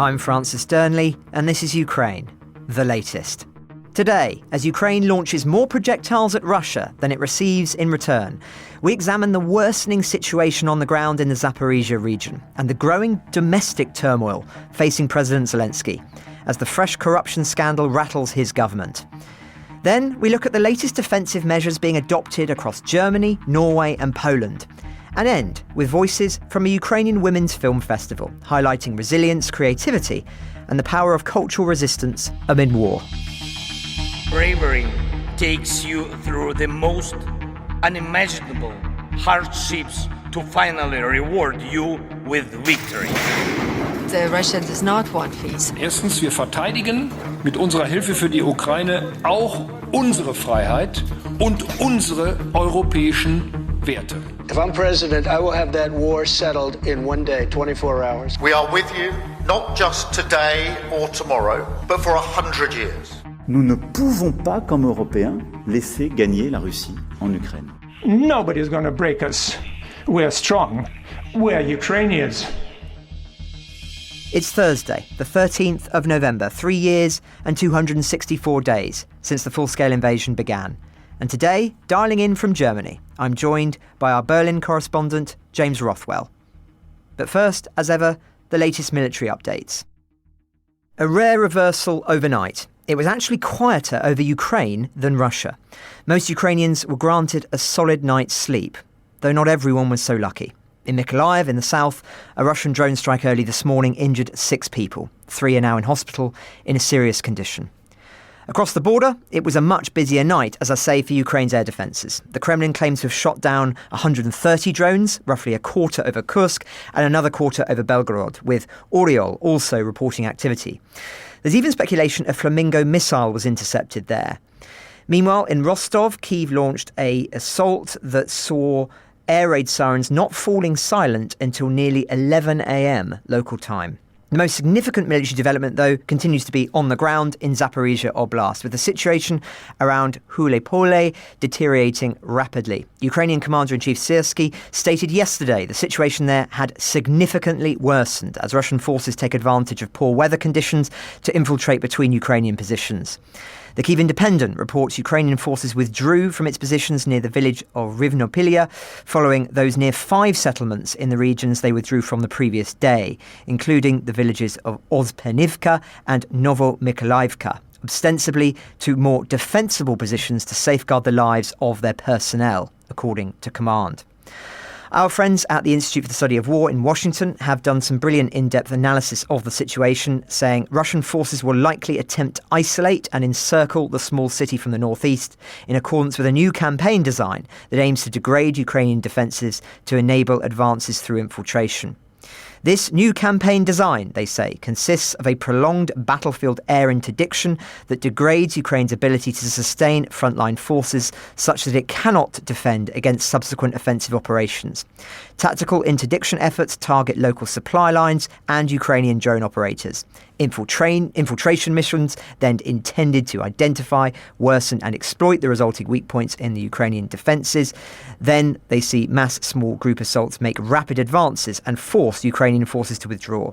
I'm Francis Dearnley, and this is Ukraine, the latest. Today, as Ukraine launches more projectiles at Russia than it receives in return, we examine the worsening situation on the ground in the Zaporizhzhia region and the growing domestic turmoil facing President Zelensky as the fresh corruption scandal rattles his government. Then we look at the latest defensive measures being adopted across Germany, Norway and Poland, and end with voices from a Ukrainian women's film festival highlighting resilience, creativity and the power of cultural resistance amid war. Bravery takes you through the most unimaginable hardships to finally reward you with victory. Russia does not want peace. Erstens, wir verteidigen mit unserer Hilfe für die Ukraine auch unsere Freiheit und unsere europäischen Werte. If I'm president, I will have that war settled in one day, 24 hours. We are with you, not just today or tomorrow, but for 100 years. Nous ne pouvons pas, comme Européens, laisser gagner la Russie en Ukraine. Nobody's going to break us. We're strong. We're Ukrainians. It's Thursday, the 13th of November, 3 years and 264 days since the full-scale invasion began. And today, dialing in from Germany, I'm joined by our Berlin correspondent, James Rothwell. But first, as ever, the latest military updates. A rare reversal overnight. It was actually quieter over Ukraine than Russia. Most Ukrainians were granted a solid night's sleep, though not everyone was so lucky. In Mykolaiv, in the south, a Russian drone strike early this morning injured 6 people. 3 are now in hospital in a serious condition. Across the border, it was a much busier night, as I say, for Ukraine's air defences. The Kremlin claims to have shot down 130 drones, roughly a quarter over Kursk and another quarter over Belgorod, with Oriol also reporting activity. There's even speculation a Flamingo missile was intercepted there. Meanwhile, in Rostov, Kyiv launched an assault that saw air raid sirens not falling silent until nearly 11 a.m. local time. The most significant military development, though, continues to be on the ground in Zaporizhzhia Oblast, with the situation around Hulepole deteriorating rapidly. Ukrainian Commander-in-Chief Syrskyi stated yesterday the situation there had significantly worsened as Russian forces take advantage of poor weather conditions to infiltrate between Ukrainian positions. The Kyiv Independent reports Ukrainian forces withdrew from its positions near the village of Vynogradova, following those near 5 settlements in the regions they withdrew from the previous day, including the villages of Ozpenivka and Novomykolaivka, ostensibly to more defensible positions to safeguard the lives of their personnel, according to command. Our friends at the Institute for the Study of War in Washington have done some brilliant in-depth analysis of the situation, saying Russian forces will likely attempt to isolate and encircle the small city from the northeast in accordance with a new campaign design that aims to degrade Ukrainian defences to enable advances through infiltration. This new campaign design, they say, consists of a prolonged battlefield air interdiction that degrades Ukraine's ability to sustain frontline forces such that it cannot defend against subsequent offensive operations. Tactical interdiction efforts target local supply lines and Ukrainian drone operators. Infiltration missions then intended to identify, worsen and exploit the resulting weak points in the Ukrainian defences. Then they see mass small group assaults make rapid advances and force Ukrainian forces to withdraw.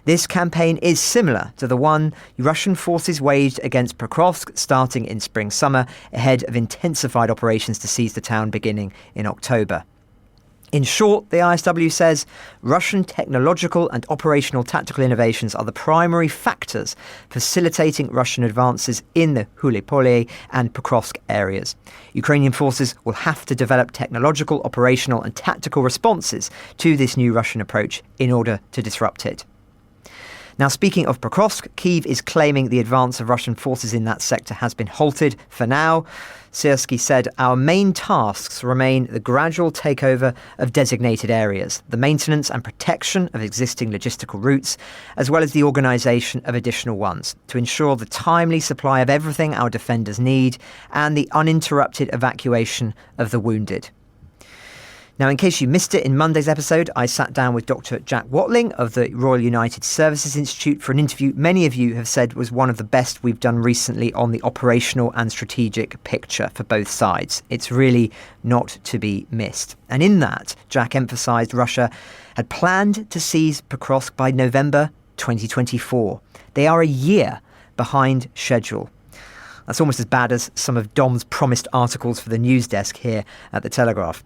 This campaign is similar to the one Russian forces waged against Pokrovsk starting in spring-summer ahead of intensified operations to seize the town beginning in October. In short, the ISW says, Russian technological and operational tactical innovations are the primary factors facilitating Russian advances in the Hulepole and Pokrovsk areas. Ukrainian forces will have to develop technological, operational and tactical responses to this new Russian approach in order to disrupt it. Now, speaking of Pokrovsk, Kyiv is claiming the advance of Russian forces in that sector has been halted for now. Syrskyi said, our main tasks remain the gradual takeover of designated areas, the maintenance and protection of existing logistical routes, as well as the organisation of additional ones, to ensure the timely supply of everything our defenders need and the uninterrupted evacuation of the wounded. Now, in case you missed it in Monday's episode, I sat down with Dr. Jack Watling of the Royal United Services Institute for an interview many of you have said was one of the best we've done recently on the operational and strategic picture for both sides. It's really not to be missed. And in that, Jack emphasised Russia had planned to seize Pokrovsk by November 2024. They are a year behind schedule. That's almost as bad as some of Dom's promised articles for the news desk here at The Telegraph.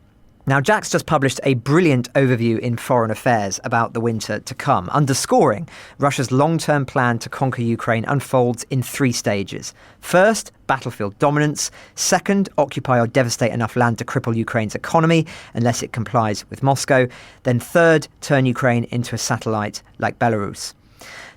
Now, Jack's just published a brilliant overview in Foreign Affairs about the winter to come, underscoring Russia's long-term plan to conquer Ukraine unfolds in 3 stages. First, battlefield dominance. Second, occupy or devastate enough land to cripple Ukraine's economy unless it complies with Moscow. Then third, turn Ukraine into a satellite like Belarus.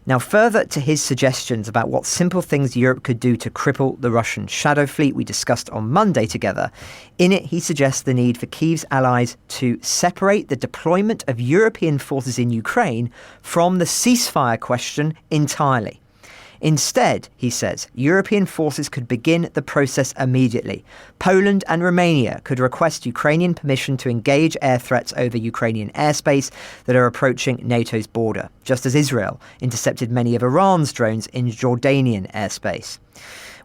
Now, further to his suggestions about what simple things Europe could do to cripple the Russian shadow fleet we discussed on Monday together, in it he suggests the need for Kyiv's allies to separate the deployment of European forces in Ukraine from the ceasefire question entirely. Instead, he says, European forces could begin the process immediately. Poland and Romania could request Ukrainian permission to engage air threats over Ukrainian airspace that are approaching NATO's border, just as Israel intercepted many of Iran's drones in Jordanian airspace.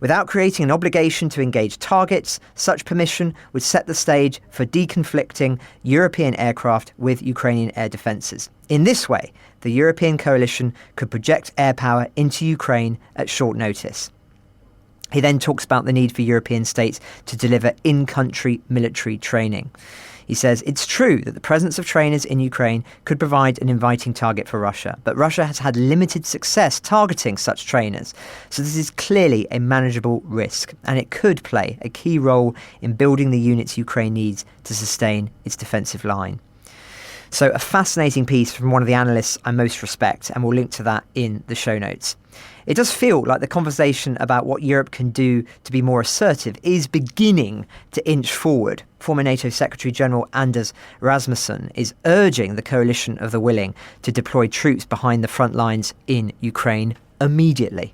Without creating an obligation to engage targets, such permission would set the stage for deconflicting European aircraft with Ukrainian air defences. In this way, the European coalition could project air power into Ukraine at short notice. He then talks about the need for European states to deliver in-country military training. He says it's true that the presence of trainers in Ukraine could provide an inviting target for Russia, but Russia has had limited success targeting such trainers. So this is clearly a manageable risk, and it could play a key role in building the units Ukraine needs to sustain its defensive line. So a fascinating piece from one of the analysts I most respect, and we'll link to that in the show notes. It does feel like the conversation about what Europe can do to be more assertive is beginning to inch forward. Former NATO Secretary-General Anders Rasmussen is urging the coalition of the willing to deploy troops behind the front lines in Ukraine immediately.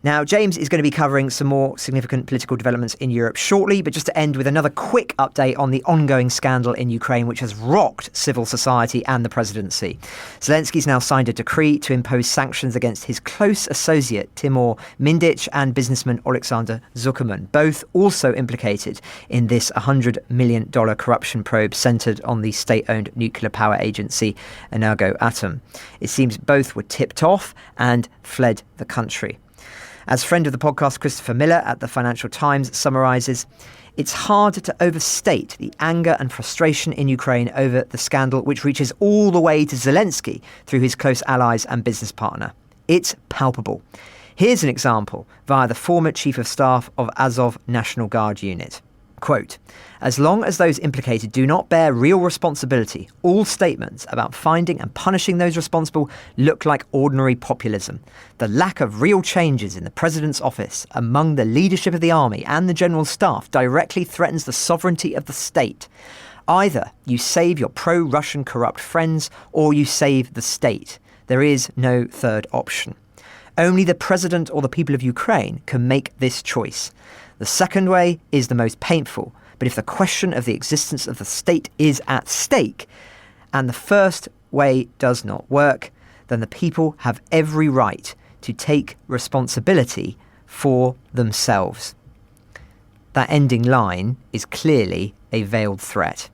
Now, James is going to be covering some more significant political developments in Europe shortly, but just to end with another quick update on the ongoing scandal in Ukraine, which has rocked civil society and the presidency. Zelensky's now signed a decree to impose sanctions against his close associate, Timur Mindich, and businessman Alexander Zuckerman, both also implicated in this $100 million corruption probe centred on the state-owned nuclear power agency, Energoatom. It seems both were tipped off and fled the country. As friend of the podcast Christopher Miller at the Financial Times summarises, it's hard to overstate the anger and frustration in Ukraine over the scandal, which reaches all the way to Zelensky through his close allies and business partner. It's palpable. Here's an example via the former Chief of Staff of Azov National Guard unit. Quote, as long as those implicated do not bear real responsibility, all statements about finding and punishing those responsible look like ordinary populism. The lack of real changes in the president's office among the leadership of the army and the general staff directly threatens the sovereignty of the state. Either you save your pro-Russian corrupt friends or you save the state. There is no third option. Only the president or the people of Ukraine can make this choice. The second way is the most painful, but if the question of the existence of the state is at stake, and the first way does not work, then the people have every right to take responsibility for themselves. That ending line is clearly a veiled threat.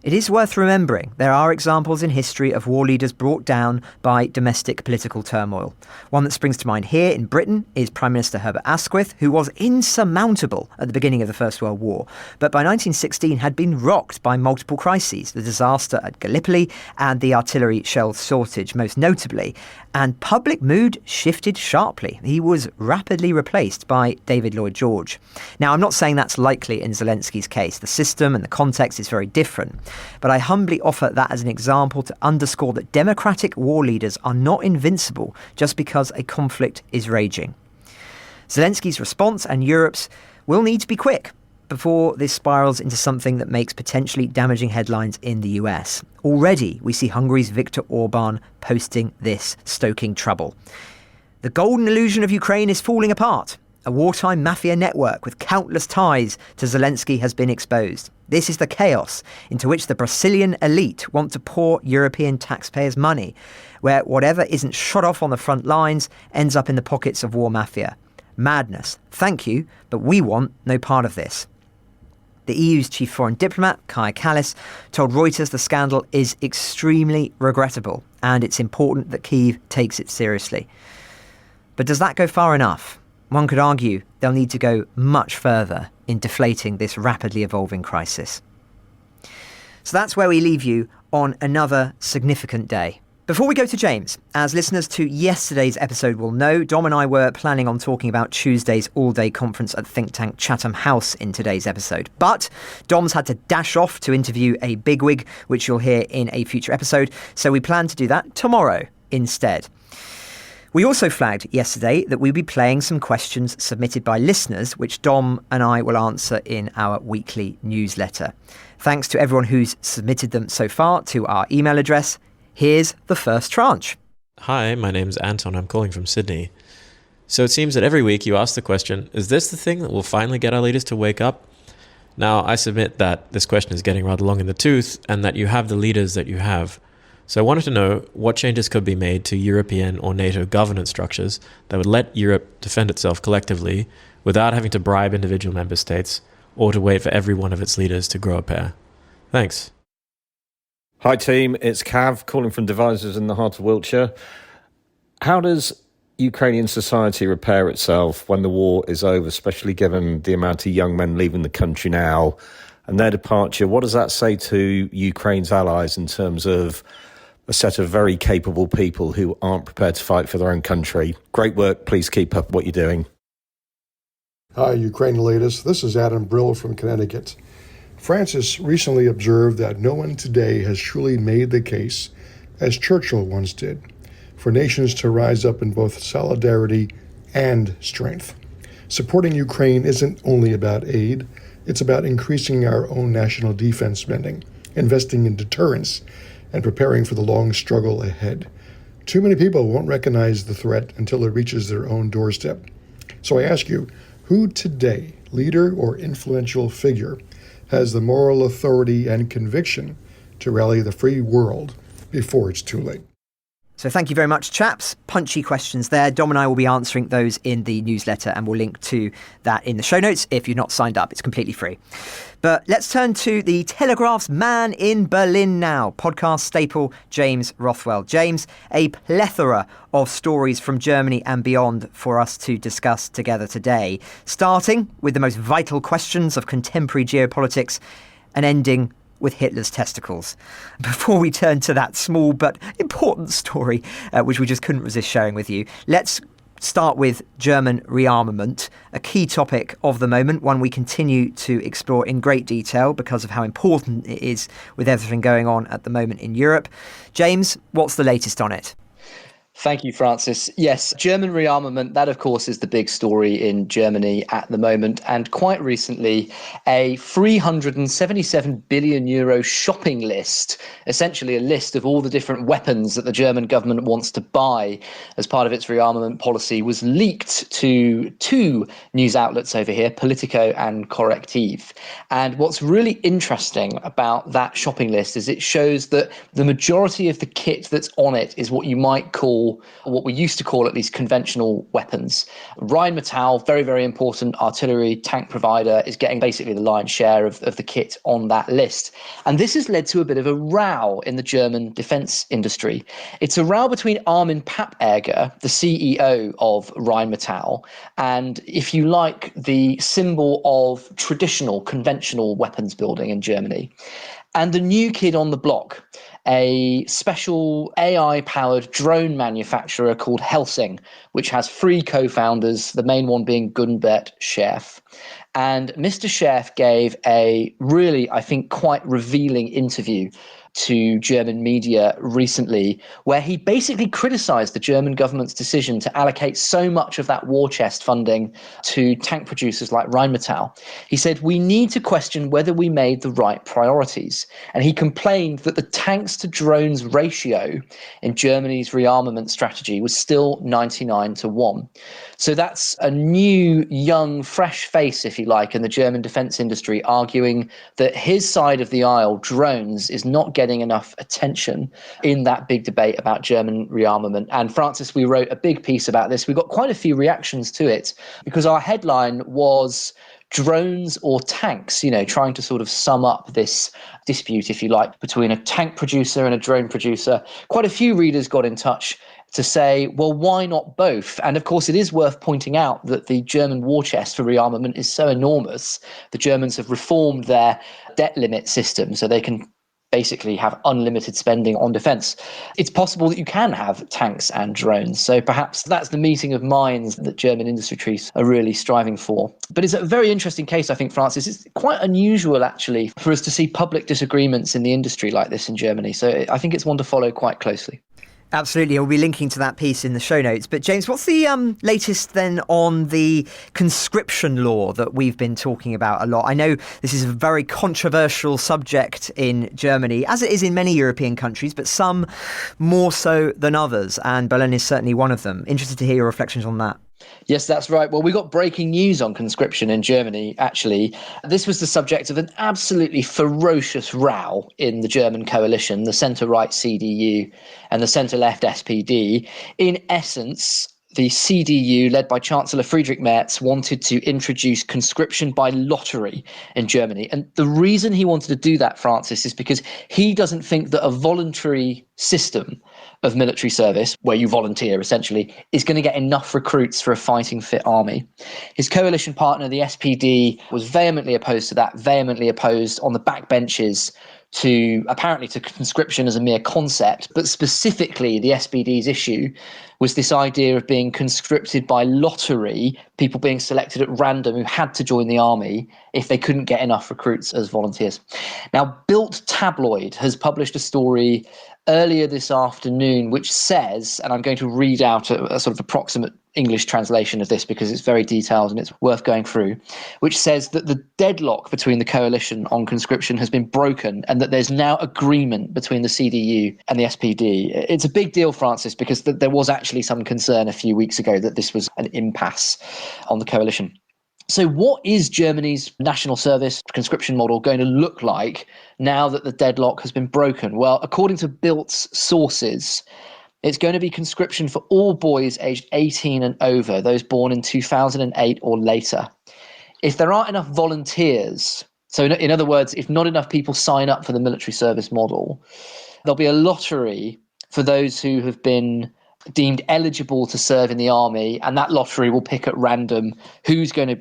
It is worth remembering there are examples in history of war leaders brought down by domestic political turmoil. One that springs to mind here in Britain is Prime Minister Herbert Asquith, who was insurmountable at the beginning of the First World War, but by 1916 had been rocked by multiple crises, the disaster at Gallipoli and the artillery shell shortage most notably, and public mood shifted sharply. He was rapidly replaced by David Lloyd George. Now, I'm not saying that's likely in Zelensky's case. The system and the context is very different. But I humbly offer that as an example to underscore that democratic war leaders are not invincible just because a conflict is raging. Zelensky's response and Europe's will need to be quick before this spirals into something that makes potentially damaging headlines in the US. Already, we see Hungary's Viktor Orban posting this, stoking trouble. The golden illusion of Ukraine is falling apart. A wartime mafia network with countless ties to Zelensky has been exposed. This is the chaos into which the Brazilian elite want to pour European taxpayers' money, where whatever isn't shot off on the front lines ends up in the pockets of war mafia. Madness. Thank you, but we want no part of this. The EU's chief foreign diplomat, Kaja Kallas, told Reuters the scandal is extremely regrettable and it's important that Kyiv takes it seriously. But does that go far enough? One could argue they'll need to go much further in deflating this rapidly evolving crisis. So that's where we leave you on another significant day. Before we go to James, as listeners to yesterday's episode will know, Dom and I were planning on talking about Tuesday's all-day conference at think tank Chatham House in today's episode. But Dom's had to dash off to interview a bigwig, which you'll hear in a future episode, so we plan to do that tomorrow instead. We also flagged yesterday that we'll be playing some questions submitted by listeners, which Dom and I will answer in our weekly newsletter. Thanks to everyone who's submitted them so far to our email address. Here's the first tranche. Hi, my name's Anton. I'm calling from Sydney. So it seems that every week you ask the question, is this the thing that will finally get our leaders to wake up? Now, I submit that this question is getting rather long in the tooth and that you have the leaders that you have. So I wanted to know what changes could be made to European or NATO governance structures that would let Europe defend itself collectively without having to bribe individual member states or to wait for every one of its leaders to grow a pair. Thanks. Hi team, it's Cav calling from Devizes in the heart of Wiltshire. How does Ukrainian society repair itself when the war is over, especially given the amount of young men leaving the country now and their departure? What does that say to Ukraine's allies in terms of a set of very capable people who aren't prepared to fight for their own country? Great work, please keep up what you're doing. Hi, Ukraine latest. This is Adam Brill from Connecticut. Francis recently observed that no one today has truly made the case, as Churchill once did, for nations to rise up in both solidarity and strength. Supporting Ukraine isn't only about aid, it's about increasing our own national defense spending, investing in deterrence, and preparing for the long struggle ahead. Too many people won't recognize the threat until it reaches their own doorstep. So I ask you, who today, leader or influential figure, has the moral authority and conviction to rally the free world before it's too late? So thank you very much, chaps. Punchy questions there. Dom and I will be answering those in the newsletter and we'll link to that in the show notes if you're not signed up. It's completely free. But let's turn to the Telegraph's man in Berlin now, podcast staple James Rothwell. James, a plethora of stories from Germany and beyond for us to discuss together today, starting with the most vital questions of contemporary geopolitics and ending with Hitler's testicles. Before we turn to that small but important story, which we just couldn't resist sharing with you, let's start with German rearmament, a key topic of the moment, one we continue to explore in great detail because of how important it is with everything going on at the moment in Europe. James, what's the latest on it? Thank you, Francis. Yes, German rearmament, that of course is the big story in Germany at the moment. And quite recently, a 377 billion euro shopping list, essentially a list of all the different weapons that the German government wants to buy as part of its rearmament policy, was leaked to two news outlets over here, Politico and Correctiv. And what's really interesting about that shopping list is it shows that the majority of the kit that's on it is what you might call, what we used to call at least, conventional weapons. Rheinmetall, very, very important artillery tank provider, is getting basically the lion's share of the kit on that list. And this has led to a bit of a row in the German defence industry. It's a row between Armin Papperger, the CEO of Rheinmetall, and, if you like, the symbol of traditional, conventional weapons building in Germany, and the new kid on the block, a special AI-powered drone manufacturer called Helsing, which has three co-founders, the main one being Gunbert Scherf. And Mr. Scherf gave a really, I think, quite revealing interview to German media recently, where he basically criticized the German government's decision to allocate so much of that war chest funding to tank producers like Rheinmetall. He said, "We need to question whether we made the right priorities." And he complained that the tanks to drones ratio in Germany's rearmament strategy was still 99-1. So that's a new, young, fresh face, if you like, in the German defense industry, arguing that his side of the aisle, drones, is not getting enough attention in that big debate about German rearmament. And Francis, we wrote a big piece about this. We got quite a few reactions to it because our headline was drones or tanks, trying to sort of sum up this dispute, if you like, between a tank producer and a drone producer. Quite a few readers got in touch to say, well, why not both? And of course, it is worth pointing out that the German war chest for rearmament is so enormous. The Germans have reformed their debt limit system so they can basically have unlimited spending on defence. It's possible that you can have tanks and drones. So perhaps that's the meeting of minds that German industry chiefs are really striving for. But it's a very interesting case, I think, Francis. It's quite unusual, actually, for us to see public disagreements in the industry like this in Germany. So I think it's one to follow quite closely. Absolutely. We'll be linking to that piece in the show notes. But James, what's the latest then on the conscription law that we've been talking about a lot? I know this is a very controversial subject in Germany, as it is in many European countries, but some more so than others. And Berlin is certainly one of them. Interested to hear your reflections on that. Yes, that's right. Well, we got breaking news on conscription in Germany, actually. This was the subject of an absolutely ferocious row in the German coalition, the centre-right CDU and the centre-left SPD. In essence, the CDU, led by Chancellor Friedrich Merz, wanted to introduce conscription by lottery in Germany. And the reason he wanted to do that, Francis, is because he doesn't think that a voluntary system of military service, where you volunteer essentially, is going to get enough recruits for a fighting fit army. His coalition partner, the SPD, was vehemently opposed to that, vehemently opposed on the backbenches to conscription as a mere concept, but specifically the SPD's issue was this idea of being conscripted by lottery, people being selected at random who had to join the army if they couldn't get enough recruits as volunteers. Now, Bild tabloid has published a story earlier this afternoon which says, and I'm going to read out a sort of approximate English translation of this because it's very detailed and it's worth going through, which says that the deadlock between the coalition on conscription has been broken and that there's now agreement between the CDU and the SPD. It's a big deal, Francis, because there was actually some concern a few weeks ago that this was an impasse on the coalition. So what is Germany's national service conscription model going to look like now that the deadlock has been broken? Well, according to Bild's sources, it's going to be conscription for all boys aged 18 and over, those born in 2008 or later. If there aren't enough volunteers, so in other words, if not enough people sign up for the military service model, there'll be a lottery for those who have been deemed eligible to serve in the army, and that lottery will pick at random who's going to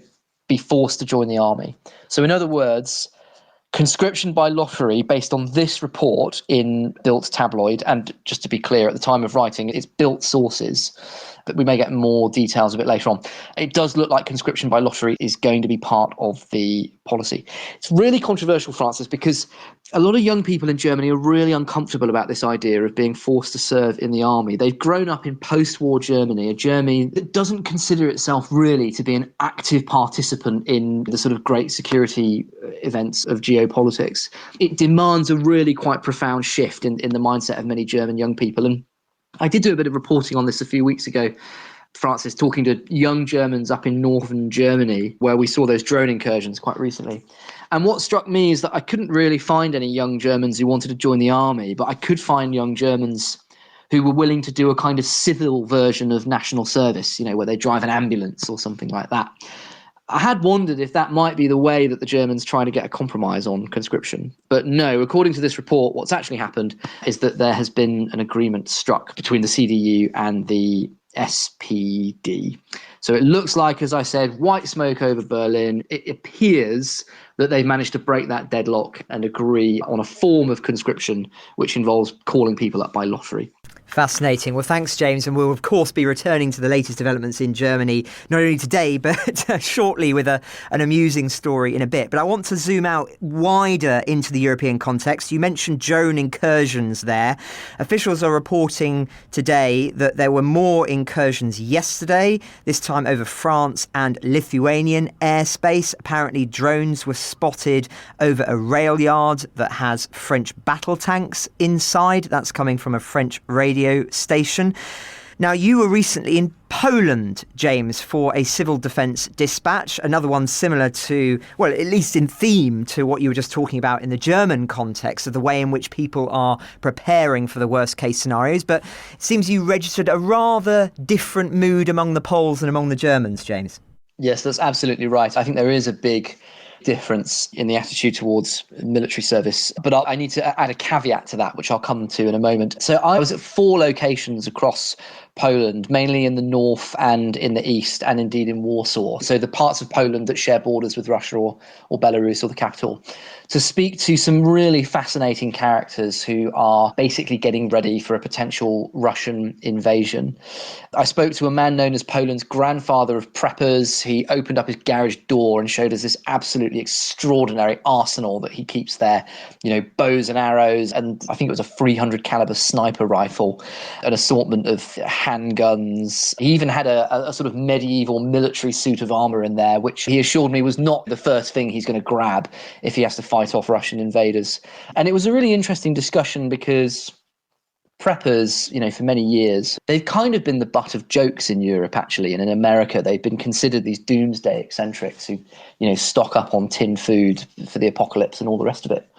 be forced to join the army. So in other words, conscription by lottery based on this report in Bild tabloid, and just to be clear, at the time of writing, it's Bild sources, but we may get more details a bit later on. It does look like conscription by lottery is going to be part of the policy. It's really controversial, Francis, because a lot of young people in Germany are really uncomfortable about this idea of being forced to serve in the army. They've grown up in post-war Germany, a Germany that doesn't consider itself really to be an active participant in the sort of great security events of geopolitics. It demands a really quite profound shift in the mindset of many German young people. And I did do a bit of reporting on this a few weeks ago, Francis, talking to young Germans up in northern Germany, where we saw those drone incursions quite recently. And what struck me is that I couldn't really find any young Germans who wanted to join the army, but I could find young Germans who were willing to do a kind of civil version of national service, where they drive an ambulance or something like that. I had wondered if that might be the way that the Germans try to get a compromise on conscription. But no, according to this report, what's actually happened is that there has been an agreement struck between the CDU and the SPD. So it looks like, as I said, white smoke over Berlin. It appears that they've managed to break that deadlock and agree on a form of conscription which involves calling people up by lottery. Fascinating. Well, thanks, James. And we'll, of course, be returning to the latest developments in Germany, not only today, but shortly with an amusing story in a bit. But I want to zoom out wider into the European context. You mentioned drone incursions there. Officials are reporting today that there were more incursions yesterday, this time over France and Lithuanian airspace. Apparently, drones were spotted over a rail yard that has French battle tanks inside. That's coming from a French radio station. Now, you were recently in Poland, James, for a civil defence dispatch, another one similar to, well, at least in theme to what you were just talking about in the German context of the way in which people are preparing for the worst case scenarios. But it seems you registered a rather different mood among the Poles and among the Germans, James. Yes, that's absolutely right. I think there is a big difference in the attitude towards military service. But I need to add a caveat to that, which I'll come to in a moment. So I was at 4 locations across Poland, mainly in the north and in the east, and indeed in Warsaw. So the parts of Poland that share borders with Russia or Belarus or the capital, to speak to some really fascinating characters who are basically getting ready for a potential Russian invasion. I spoke to a man known as Poland's grandfather of preppers. He opened up his garage door and showed us this absolutely extraordinary arsenal that he keeps there, bows and arrows, and I think it was a 300 caliber sniper rifle, an assortment of handguns. He even had a sort of medieval military suit of armor in there, which he assured me was not the first thing he's going to grab if he has to fight off Russian invaders. And it was a really interesting discussion because preppers, for many years, they've kind of been the butt of jokes in Europe, actually. And in America, they've been considered these doomsday eccentrics who, stock up on tin food for the apocalypse and all the rest of it.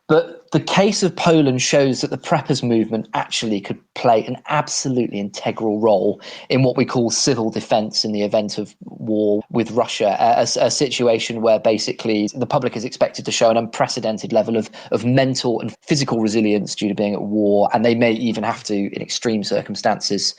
But the case of Poland shows that the preppers movement actually could play an absolutely integral role in what we call civil defense in the event of war with Russia, a situation where basically the public is expected to show an unprecedented level of mental and physical resilience due to being at war, and they may even have to, in extreme circumstances,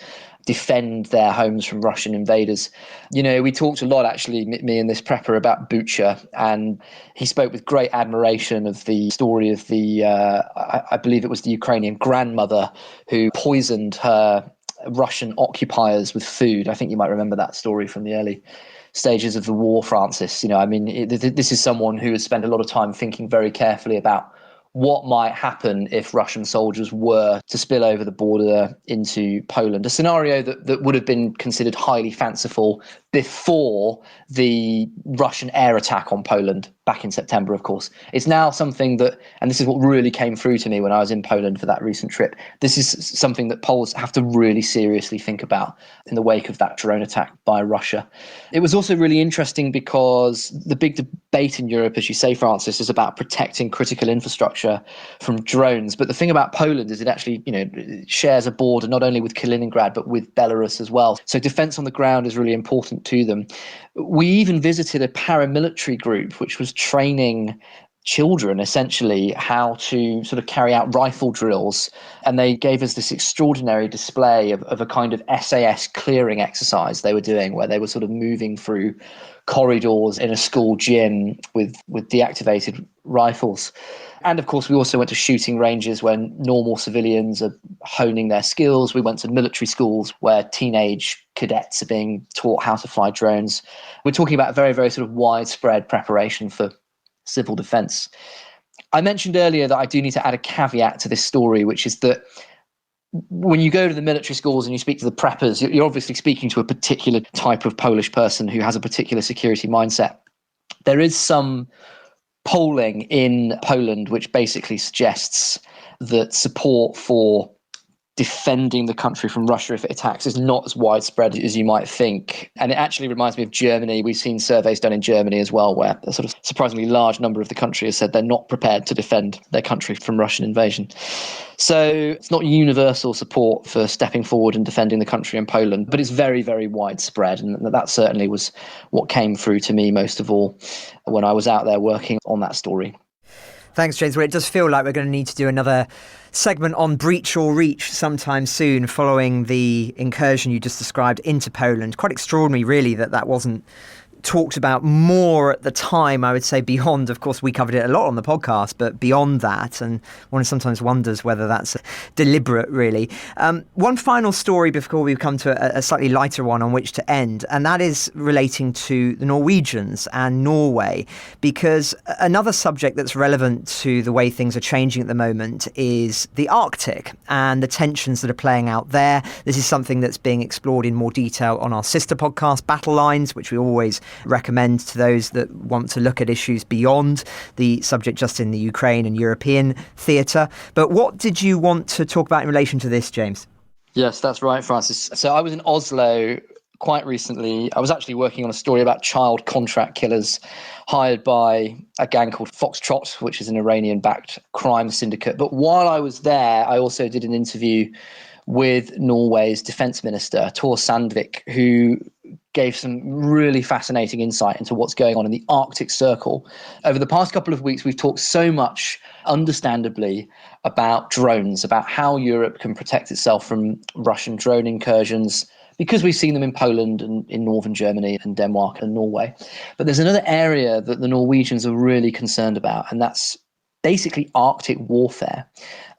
defend their homes from Russian invaders. We talked a lot, actually, me and this prepper, about Bucha, and he spoke with great admiration of the story of the, I believe it was the Ukrainian grandmother who poisoned her Russian occupiers with food. I think you might remember that story from the early stages of the war, Francis. This is someone who has spent a lot of time thinking very carefully about what might happen if Russian soldiers were to spill over the border into Poland, a scenario that would have been considered highly fanciful before the Russian air attack on Poland back in September, of course. It's now something that, and this is what really came through to me when I was in Poland for that recent trip, this is something that Poles have to really seriously think about in the wake of that drone attack by Russia. It was also really interesting because the big debate in Europe, as you say, Francis, is about protecting critical infrastructure from drones. But the thing about Poland is it actually, it shares a border not only with Kaliningrad, but with Belarus as well. So defense on the ground is really important to them. We even visited a paramilitary group which was training children essentially how to sort of carry out rifle drills, and they gave us this extraordinary display of a kind of SAS clearing exercise they were doing, where they were sort of moving through corridors in a school gym with deactivated rifles. And of course, we also went to shooting ranges where normal civilians are honing their skills. We went to military schools where teenage cadets are being taught how to fly drones. We're talking about very, very sort of widespread preparation for civil defense. I mentioned earlier that I do need to add a caveat to this story, which is that when you go to the military schools and you speak to the preppers, you're obviously speaking to a particular type of Polish person who has a particular security mindset. There is some polling in Poland which basically suggests that support for defending the country from Russia if it attacks is not as widespread as you might think. And it actually reminds me of Germany. We've seen surveys done in Germany as well, where a sort of surprisingly large number of the country has said they're not prepared to defend their country from Russian invasion. So it's not universal support for stepping forward and defending the country in Poland, but it's very, very widespread. And that certainly was what came through to me most of all when I was out there working on that story. Thanks, James. Well, it does feel like we're going to need to do another segment on breach or reach sometime soon following the incursion you just described into Poland. Quite extraordinary, really, that wasn't talked about more at the time, I would say, beyond, of course, we covered it a lot on the podcast, but beyond that, and one sometimes wonders whether that's deliberate, really. One final story before we come to a slightly lighter one on which to end, and that is relating to the Norwegians and Norway, because another subject that's relevant to the way things are changing at the moment is the Arctic and the tensions that are playing out there. This is something that's being explored in more detail on our sister podcast, Battle Lines, which we always recommend to those that want to look at issues beyond the subject just in the Ukraine and European theatre. But what did you want to talk about in relation to this, James? Yes, that's right, Francis. So I was in Oslo quite recently. I was actually working on a story about child contract killers hired by a gang called Foxtrot, which is an Iranian-backed crime syndicate. But while I was there, I also did an interview with Norway's defence minister, Tor Sandvik, who gave some really fascinating insight into what's going on in the Arctic Circle. Over the past couple of weeks, we've talked so much, understandably, about drones, about how Europe can protect itself from Russian drone incursions, because we've seen them in Poland and in northern Germany and Denmark and Norway. But there's another area that the Norwegians are really concerned about, and that's basically Arctic warfare.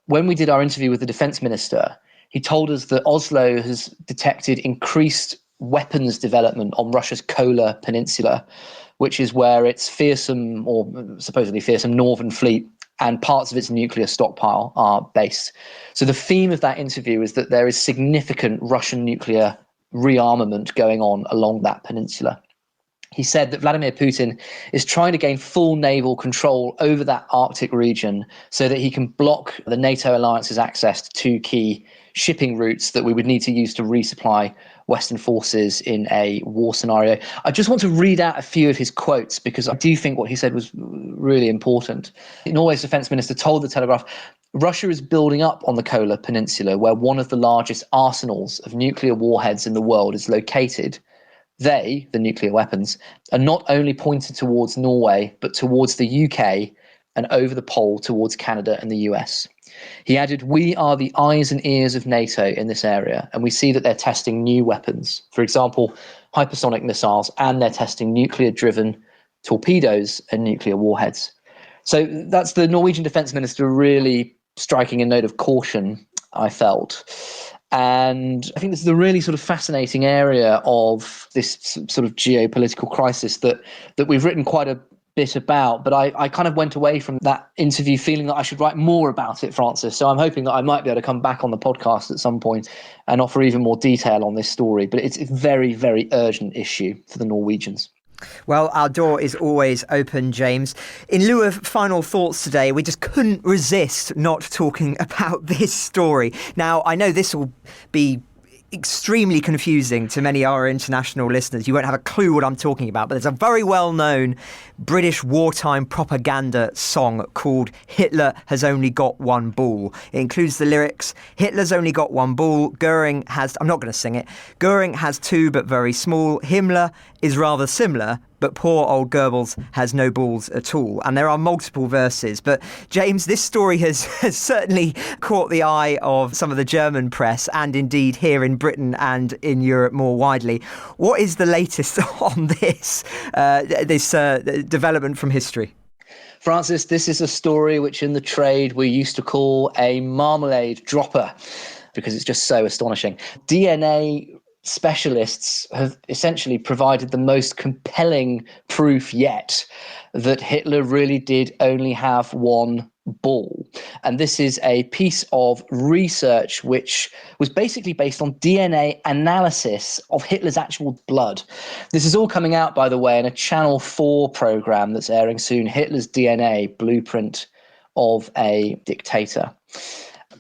When we did our interview with the defence minister, he told us that Oslo has detected increased weapons development on Russia's Kola Peninsula, which is where its fearsome, or supposedly fearsome, northern fleet and parts of its nuclear stockpile are based. So the theme of that interview is that there is significant Russian nuclear rearmament going on along that peninsula. He said that Vladimir Putin is trying to gain full naval control over that Arctic region so that he can block the NATO alliance's access to two key shipping routes that we would need to use to resupply Western forces in a war scenario. I just want to read out a few of his quotes because I do think what he said was really important. Norway's defence minister told The Telegraph, Russia is building up on the Kola Peninsula, where one of the largest arsenals of nuclear warheads in the world is located. They, the nuclear weapons, are not only pointed towards Norway, but towards the UK and over the pole towards Canada and the US. He added, we are the eyes and ears of NATO in this area, and we see that they're testing new weapons, for example, hypersonic missiles, and they're testing nuclear-driven torpedoes and nuclear warheads. So that's the Norwegian defence minister really striking a note of caution, I felt. And I think this is a really sort of fascinating area of this sort of geopolitical crisis that we've written quite a bit about. But I kind of went away from that interview feeling that I should write more about it, Francis. So I'm hoping that I might be able to come back on the podcast at some point and offer even more detail on this story. But it's a very, very urgent issue for the Norwegians. Well, our door is always open, James. In lieu of final thoughts today, we just couldn't resist not talking about this story. Now, I know this will be extremely confusing to many of our international listeners. You won't have a clue what I'm talking about, but there's a very well-known British wartime propaganda song called Hitler Has Only Got One Ball. It includes the lyrics, Hitler's only got one ball, Goering has... I'm not going to sing it. Goering has two, but very small. Himmler is rather similar, but poor old Goebbels has no balls at all. And there are multiple verses. But James, this story has certainly caught the eye of some of the German press and indeed here in Britain and in Europe more widely. What is the latest on this development from history? Francis, this is a story which in the trade we used to call a marmalade dropper because it's just so astonishing. DNA specialists have essentially provided the most compelling proof yet that Hitler really did only have one ball. And this is a piece of research which was basically based on DNA analysis of Hitler's actual blood. This is all coming out, by the way, in a Channel 4 program that's airing soon, Hitler's DNA, Blueprint of a Dictator.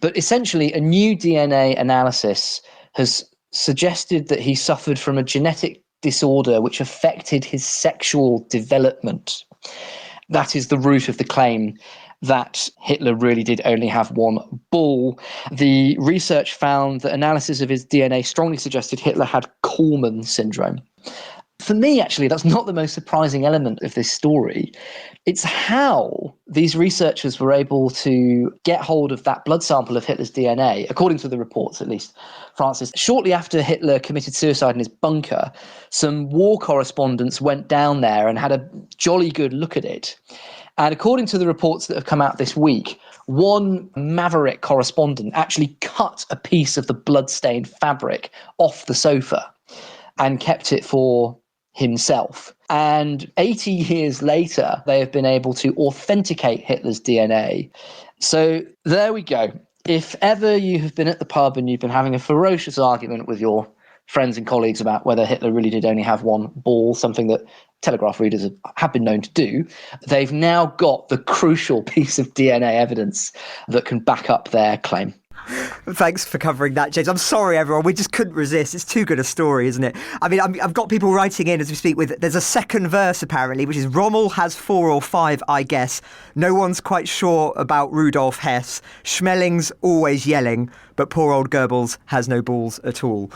But essentially, a new DNA analysis has suggested that he suffered from a genetic disorder which affected his sexual development. That is the root of the claim that Hitler really did only have one ball. The research found that analysis of his DNA strongly suggested Hitler had Kallmann syndrome. For me, actually, that's not the most surprising element of this story. It's how these researchers were able to get hold of that blood sample of Hitler's DNA, according to the reports at least, Francis. Shortly after Hitler committed suicide in his bunker, some war correspondents went down there and had a jolly good look at it. And according to the reports that have come out this week, one maverick correspondent actually cut a piece of the blood-stained fabric off the sofa and kept it for himself. And 80 years later, they have been able to authenticate Hitler's DNA. So there we go. If ever you have been at the pub and you've been having a ferocious argument with your friends and colleagues about whether Hitler really did only have one ball, something that Telegraph readers have been known to do, they've now got the crucial piece of DNA evidence that can back up their claim. Thanks for covering that, James. I'm sorry, everyone. We just couldn't resist. It's too good a story, isn't it? I mean, I've got people writing in as we speak with, there's a second verse, apparently, which is Rommel has 4 or 5, I guess. No one's quite sure about Rudolf Hess. Schmeling's always yelling, but poor old Goebbels has no balls at all.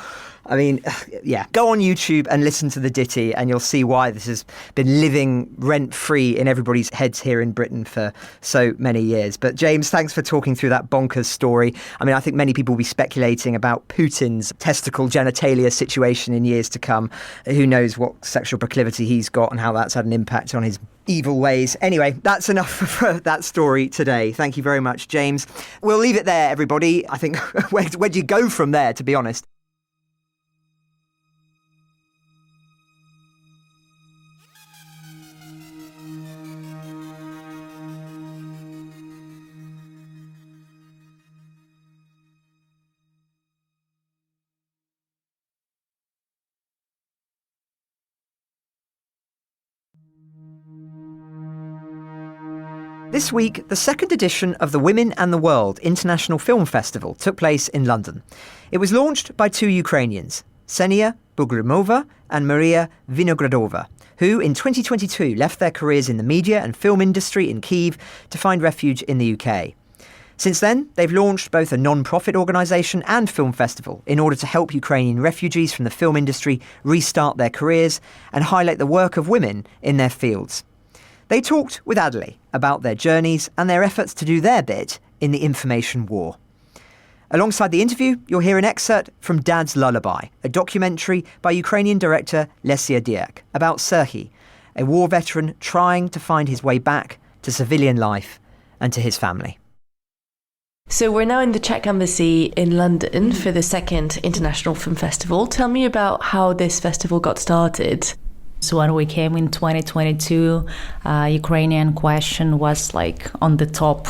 I mean, yeah, go on YouTube and listen to the ditty and you'll see why this has been living rent-free in everybody's heads here in Britain for so many years. But James, thanks for talking through that bonkers story. I mean, I think many people will be speculating about Putin's testicle genitalia situation in years to come. Who knows what sexual proclivity he's got and how that's had an impact on his evil ways. Anyway, that's enough for that story today. Thank you very much, James. We'll leave it there, everybody. I think, where do you go from there, to be honest? This week, the second edition of the Women and the World International Film Festival took place in London. It was launched by 2 Ukrainians, Ksenia Bugrimova and Mariia Vynogradova, who in 2022 left their careers in the media and film industry in Kyiv to find refuge in the UK. Since then, they've launched both a non-profit organisation and film festival in order to help Ukrainian refugees from the film industry restart their careers and highlight the work of women in their fields. They talked with Adélie about their journeys and their efforts to do their bit in the information war. Alongside the interview, you'll hear an excerpt from Dad's Lullaby, a documentary by Ukrainian director Lesia Dierk about Serhiy, a war veteran trying to find his way back to civilian life and to his family. So we're now in the Czech Embassy in London for the second International Film Festival. Tell me about how this festival got started. So when we came in 2022, Ukrainian question was like on the top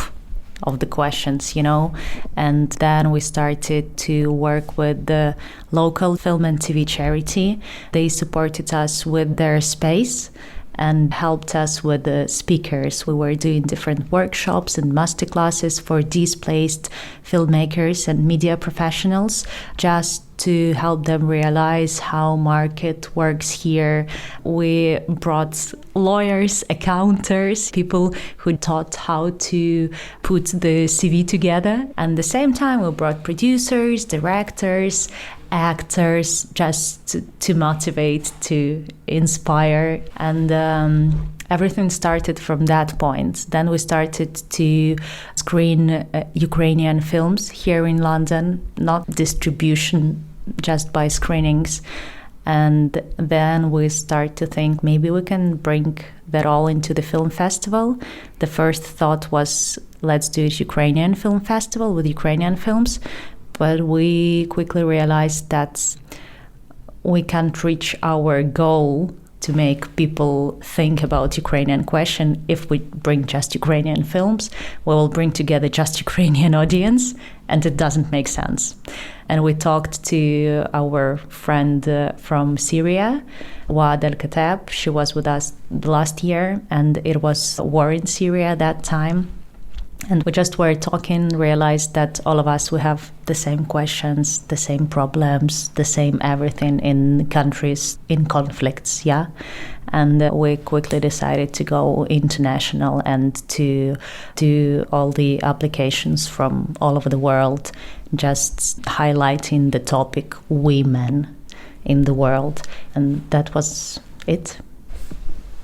of the questions, you know, and then we started to work with the local film and TV charity. They supported us with their space and helped us with the speakers. We were doing different workshops and masterclasses for displaced filmmakers and media professionals, just to help them realize how market works here. We brought lawyers, accountants, people who taught how to put the CV together. And at the same time, we brought producers, directors, actors, just to motivate, to inspire. And everything started from that point. Then we started to screen Ukrainian films here in London, not distribution, just by screenings. And then we start to think maybe we can bring that all into the film festival. The first thought was, let's do a Ukrainian film festival with Ukrainian films. But we quickly realized that we can't reach our goal to make people think about Ukrainian question if we bring just Ukrainian films. We will bring together just Ukrainian audience, and it doesn't make sense. And we talked to our friend from Syria, Waad El-Katab. She was with us last year, and it was war in Syria at that time. And we just were talking, realized that all of us, we have the same questions, the same problems, the same everything in countries, in conflicts, yeah? And we quickly decided to go international and to do all the applications from all over the world, just highlighting the topic women in the world. And that was it.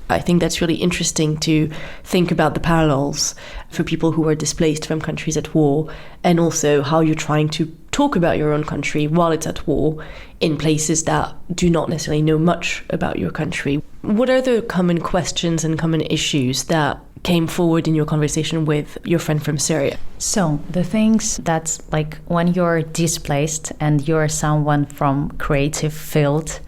I think that's really interesting to think about the parallels for people who are displaced from countries at war, and also how you're trying to talk about your own country while it's at war in places that do not necessarily know much about your country. What are the common questions and common issues that came forward in your conversation with your friend from Syria? So the things that's like when you're displaced and you're someone from creative field,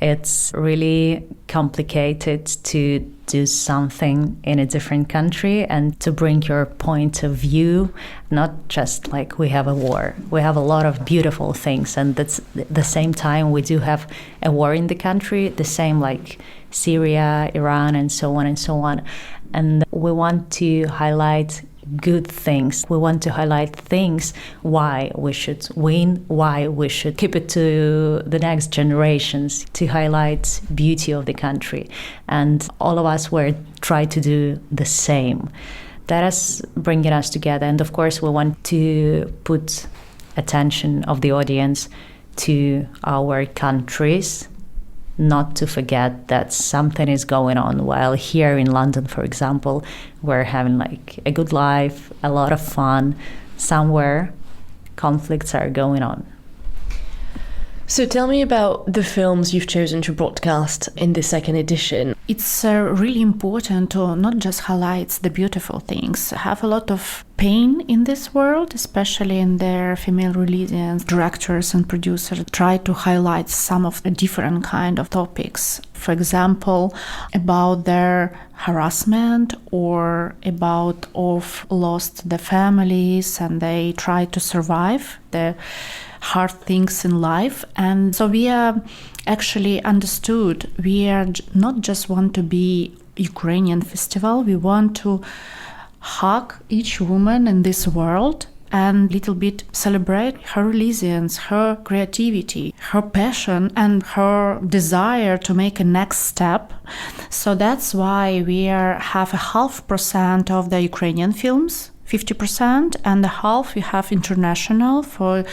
it's really complicated to do something in a different country and to bring your point of view, not just like we have a war. We have a lot of beautiful things, and that's the same time we do have a war in the country, the same like Syria, Iran, and so on and so on. And we want to highlight good things. We want to highlight things, why we should win, why we should keep it to the next generations, to highlight beauty of the country. And all of us were trying to do the same. That is bringing us together. And of course, we want to put attention of the audience to our countries, not to forget that something is going on. While here in London, for example, we're having like a good life, a lot of fun. Somewhere, conflicts are going on. So tell me about the films you've chosen to broadcast in the second edition. It's really important to not just highlight the beautiful things, have a lot of pain in this world, especially in their female releases. Directors and producers try to highlight some of the different kind of topics. For example, about their harassment or about of lost their families and they try to survive the hard things in life. And so we are actually understood we are not just want to be Ukrainian festival, we want to hug each woman in this world and little bit celebrate her resilience, her creativity, her passion and her desire to make a next step. So that's why we have 0.5% of the Ukrainian films, 50%, and the half we have international for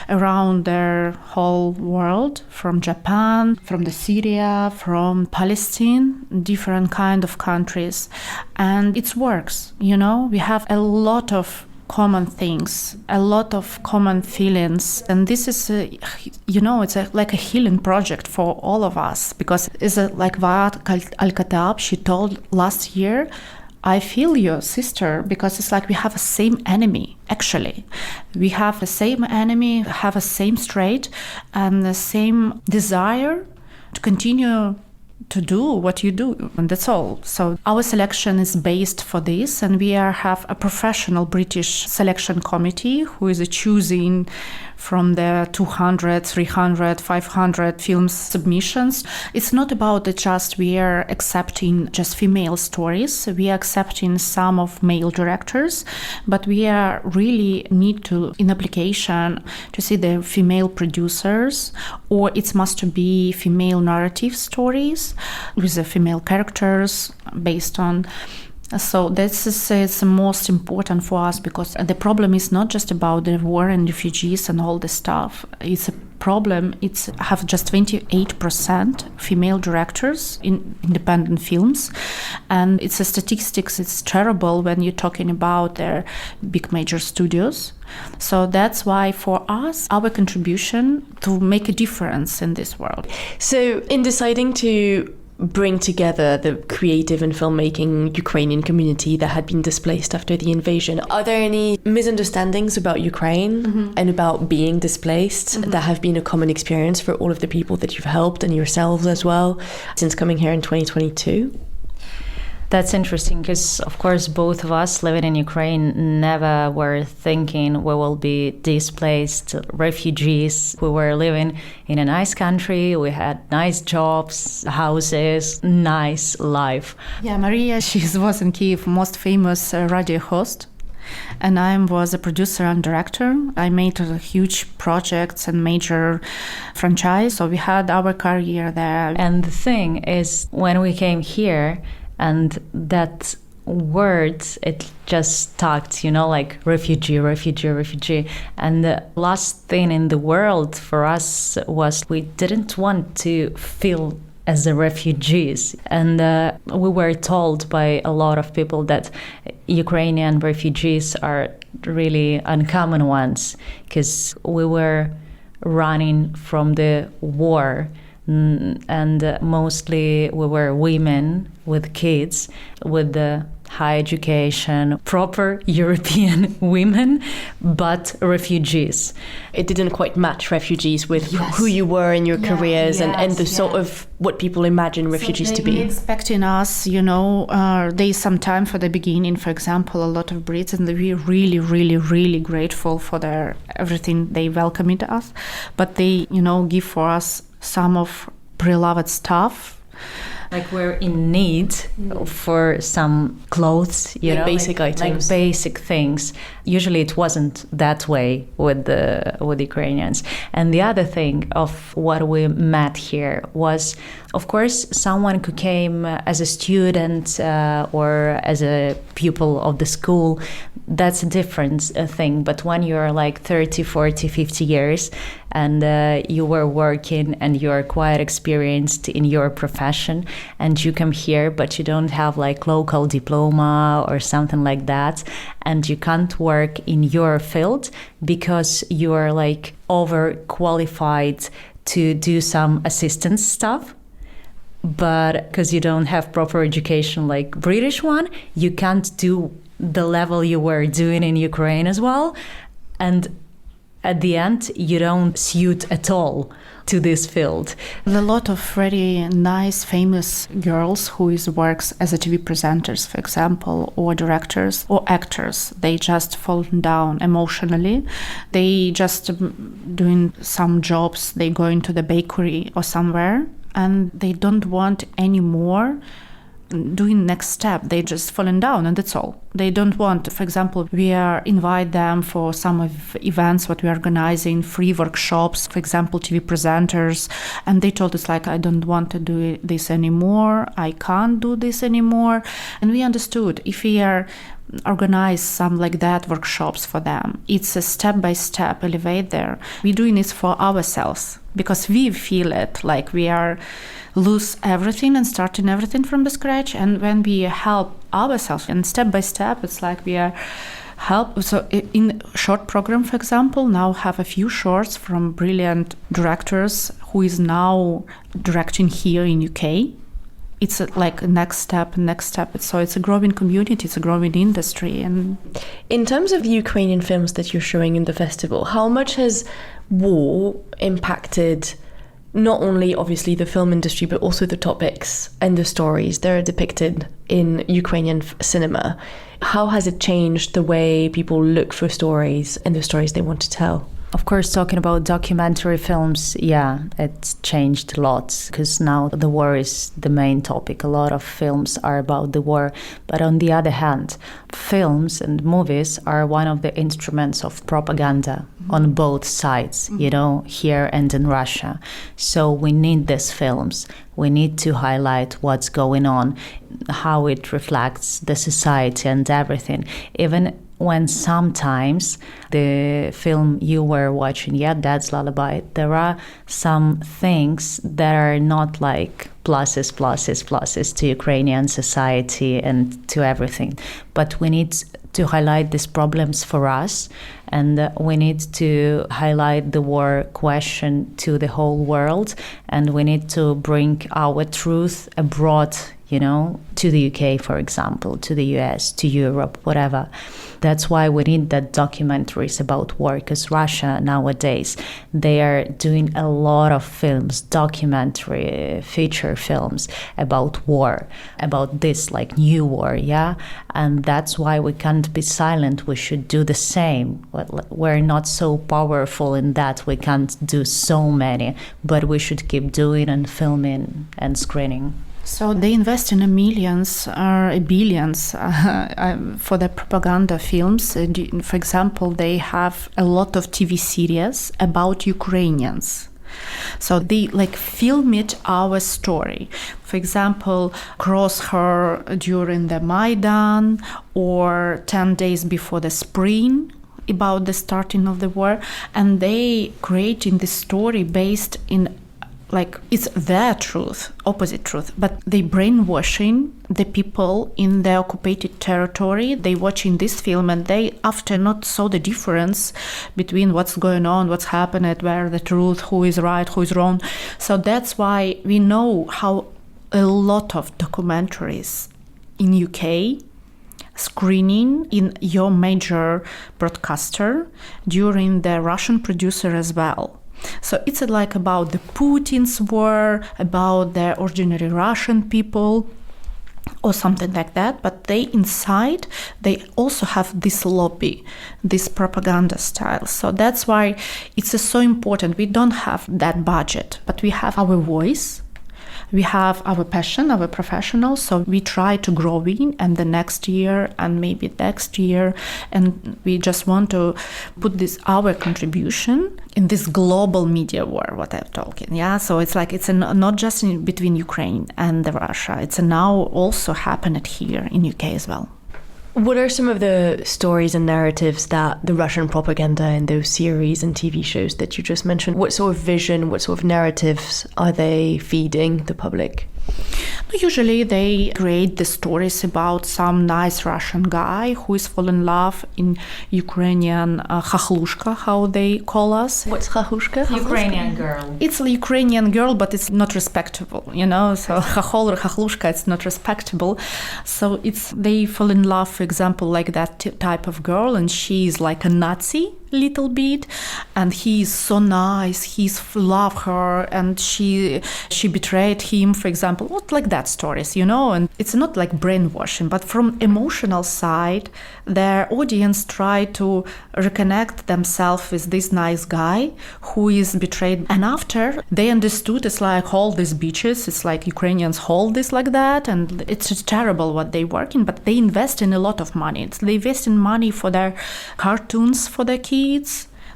around the whole world, from Japan, from the Syria, from Palestine, different kind of countries. And it works, we have a lot of common things, a lot of common feelings. And this is, it's like a healing project for all of us, because it's like Vaat Al-Khattab, she told last year, I feel your sister, because it's like we have the same enemy, actually. We have the same enemy, have the same strait, and the same desire to continue to do what you do, and that's all. So our selection is based for this, and we have a professional British selection committee who is choosing from the 200, 300, 500 film submissions. It's not about just we are accepting just female stories. We are accepting some of male directors, but we are really need to, in application, to see the female producers, or it must be female narrative stories with the female characters based on. So this is it's the most important for us, because the problem is not just about the war and refugees and all this stuff. It's a problem. It's have just 28% female directors in independent films, and it's a statistics. It's terrible when you're talking about their big major studios. So that's why for us, our contribution to make a difference in this world. So in deciding to bring together the creative and filmmaking Ukrainian community that had been displaced after the invasion, are there any misunderstandings about Ukraine and about being displaced that have been a common experience for all of the people that you've helped and yourselves as well since coming here in 2022? That's interesting because, of course, both of us living in Ukraine never were thinking we will be displaced refugees. We were living in a nice country. We had nice jobs, houses, nice life. Yeah, Mariia, she was in Kyiv, most famous radio host. And I was a producer and director. I made huge projects and major franchise. So we had our career there. And the thing is, when we came here, and that word, it just stuck, like refugee, refugee, refugee. And the last thing in the world for us was we didn't want to feel as the refugees. And we were told by a lot of people that Ukrainian refugees are really uncommon ones, because we were running from the war. And mostly we were women with kids, with the high education, proper European women, but refugees. It didn't quite match refugees with who you were in your careers and the sort of what people imagine refugees to be. Expecting us, there's some time for the beginning, for example, a lot of Brits, and we're really, really, really grateful for their everything they welcomed us. But they, give for us some of pre-loved stuff, Like we're in need for some clothes, basic items, like basic things. Usually it wasn't that way with the Ukrainians. And the other thing of what we met here was, of course, someone who came as a student or as a pupil of the school, that's a different thing. But when you're like 30, 40, 50 years and you were working and you're quite experienced in your profession and you come here, but you don't have like local diploma or something like that, and you can't work in your field because you're like overqualified to do some assistance stuff, but because you don't have proper education like British one, you can't do the level you were doing in Ukraine as well. And at the end, you don't suit at all to this field. A lot of very nice, famous girls who works as a TV presenters, for example, or directors or actors. They just fallen down emotionally. They just doing some jobs. They go into the bakery or somewhere, and they don't want any more doing next step. They just fallen down, and that's all. They don't want, for example, we invite them for some of events what we are organizing, free workshops, for example, TV presenters, and they told us like, I don't want to do this anymore, I can't do this anymore. And we understood if we are organize some like that workshops for them, it's a step-by-step elevate there. We're doing this for ourselves because we feel it like we are lose everything and starting everything from the scratch. And when we help ourselves and step by step, it's like we are help. So in short program, for example, now have a few shorts from brilliant directors who is now directing here in UK. It's like next step. So it's a growing community, it's a growing industry. And in terms of the Ukrainian films that you're showing in the festival, how much has war impacted not only obviously the film industry, but also the topics and the stories that are depicted in Ukrainian cinema? How has it changed the way people look for stories and the stories they want to tell? Of course, talking about documentary films, yeah, it's changed a lot because now the war is the main topic. A lot of films are about the war. But on the other hand, films and movies are one of the instruments of propaganda on both sides, here and in Russia. So we need these films. We need to highlight what's going on, how it reflects the society and everything. Even when sometimes the film you were watching, Dad's Lullaby, there are some things that are not like pluses to Ukrainian society and to everything. But we need to highlight these problems for us, and we need to highlight the war question to the whole world, and we need to bring our truth abroad, to the UK, for example, to the US, to Europe, whatever. That's why we need that documentaries about war, because Russia nowadays, they are doing a lot of films, documentary, feature films about war, about this like new war, and that's why we can't be silent. We should do the same. We're not so powerful in that we can't do so many, but we should keep doing and filming and screening. So they invest in millions or billions for the propaganda films. For example, they have a lot of TV series about Ukrainians. So they film it our story. For example, Crosshair during the Maidan or 10 days before the spring, about the starting of the war. And they creating this story based in it's their truth, opposite truth, but they brainwashing the people in the occupied territory. They watching this film and they after not saw the difference between what's going on, what's happened, where the truth, who is right, who is wrong. So that's why we know how a lot of documentaries in UK screening in your major broadcaster during the Russian producer as well. So it's about the Putin's war, about the ordinary Russian people or something like that. But they also have this lobby, this propaganda style. So that's why it's so important. We don't have that budget, but we have our voice. We have our passion, our professionals, so we try to grow in and the next year and maybe next year, and we just want to put this our contribution in this global media war, what I'm talking. Yeah, so it's like it's not just between Ukraine and Russia. It's now also happened here in UK as well. What are some of the stories and narratives that the Russian propaganda in those series and TV shows that you just mentioned, what sort of vision, what sort of narratives are they feeding the public? Usually they create the stories about some nice Russian guy who is fall in love in Ukrainian chachlushka, how they call us. What's chachlushka? Ukrainian girl. It's a Ukrainian girl, but it's not respectable, you know. So chachol or chachlushka, it's not respectable. So they fall in love, for example, like that type of girl, and she's like a Nazi little bit, and he's so nice, he's love her, and she betrayed him, for example, what like that stories, you know. And it's not like brainwashing, but from emotional side, their audience try to reconnect themselves with this nice guy who is betrayed, and after they understood it's like all these bitches, it's like Ukrainians hold this like that, and it's terrible what they work in, but they invest in a lot of money. They invest in money for their cartoons for their kids.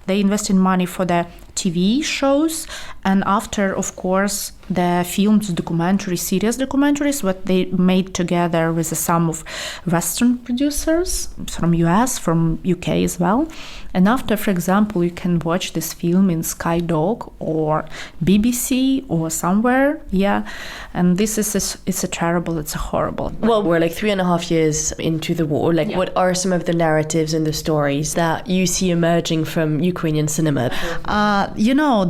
They invest in money for their TV shows, and after, of course, the films, serious documentaries, what they made together with some of Western producers from US, from UK as well. And after, for example, you can watch this film in Sky Dog or BBC or somewhere, yeah. And this is it's a terrible, it's a horrible. Well, we're like 3.5 years into the war. Like, what are some of the narratives and the stories that you see emerging from Ukrainian cinema? You know,